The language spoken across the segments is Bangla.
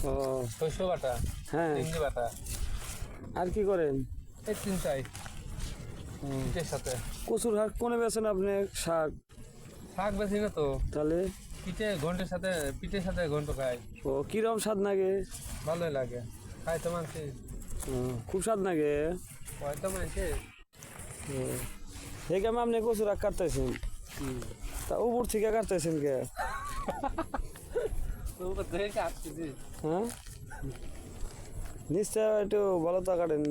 ও শস্য বাটা, হ্যাঁ, চিংড়ি বাটা, আর কি করেন? এই তিনটাই পিঠের সাথে। কচুর শাক কোনে বেছেন আপনি? শাক শাক বেশি না তো, তাহলে পিঠের সাথে ঘন্ট খাই, ও কিরম স্বাদ লাগে? ভালোই লাগে। খাই তো মানছি, ও, খুব স্বাদ লাগে। হয়তো মানছি। এই কেমন আপনি কচুর শাক কাটতেছেন? তা উপর থেকে কাটতেছেন কে? হ্যাঁ, নিশ্চয় একটু ভালো তো কাটেন।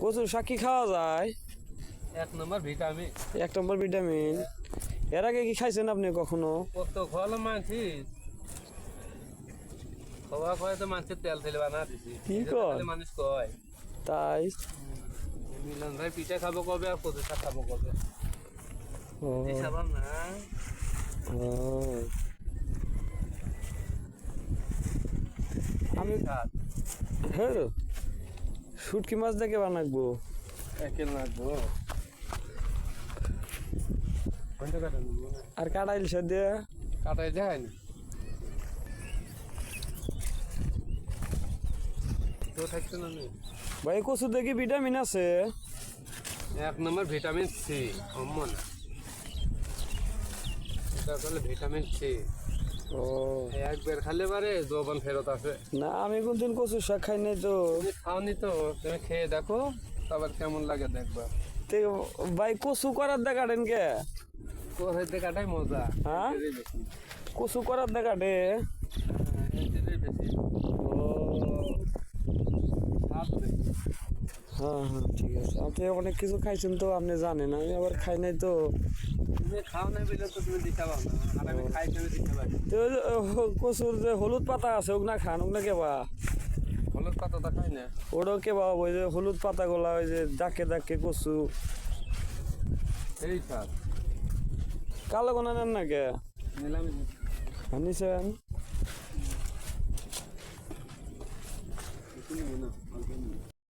কচুর শাক কি খাওয়া যায়? 1 নম্বর ভিটামিন। 1 নম্বর ভিটামিন। এর আগে কি খাইছেন আপনি কখনো? কত খোয়ালো মানছি, খাওয়া খাওয়া তো মানছি তেল তেল বানা দিছি। কি কয়? মানুষ কয় তাই? মিলন ভাই পিঠা খাবো কবে আর কচু শাক খাবো কবে? ও, সাবান না ও। আমি হ্যাঁ শুটকি মাছ দেখে বানাবো। একেল লাগবো ঘন্টা কাটানো আর কাটা ইলিশ দিয়ে কাটাই যায় না তো থাকছে না নি। ভাই কচু দেখি ভিটামিন আছে। 1 নম্বর ভিটামিন সি অম্মন, এটা বলে ভিটামিন সি। ও একবার খালে পারে যৌবন ফেরত আছে। না, আমি কোনদিন কচুর শাক খাই নাই তো। তুমি খাওনি তো, তুমি খেয়ে দেখো তারপর কেমন লাগে দেখবা। তে ভাই কচু করার দেখাটেন কে? কোথায় দেখাটাই মজা। হ্যাঁ? এটারই বেশি। কচু করার দেখাটে। এটারই বেশি ও স্বাদ বেশি। হ্যাঁ হ্যাঁ, ঠিক আছে। আপনি অনেক কিছু খাইছেন তো, আপনি জানেন, আমি আবার খাই নাই তো। তুমি খাও না বলে তো তুমি দিতে পারো না, আর আমি খাই তুমি দিতে পারি। তো ওই যে, কচুর যে হলুদ পাতা আছে ওগুলা খান, ওগুলা কেবা? হলুদ পাতা খাই না। ওটাও কেবা? ওই যে হলুদ পাতা গুলা, ওই যে ডাকে ডাকে কচু এই স্বাদ কালো গোনা নেন না কে? নিলাম আনিছেন? না।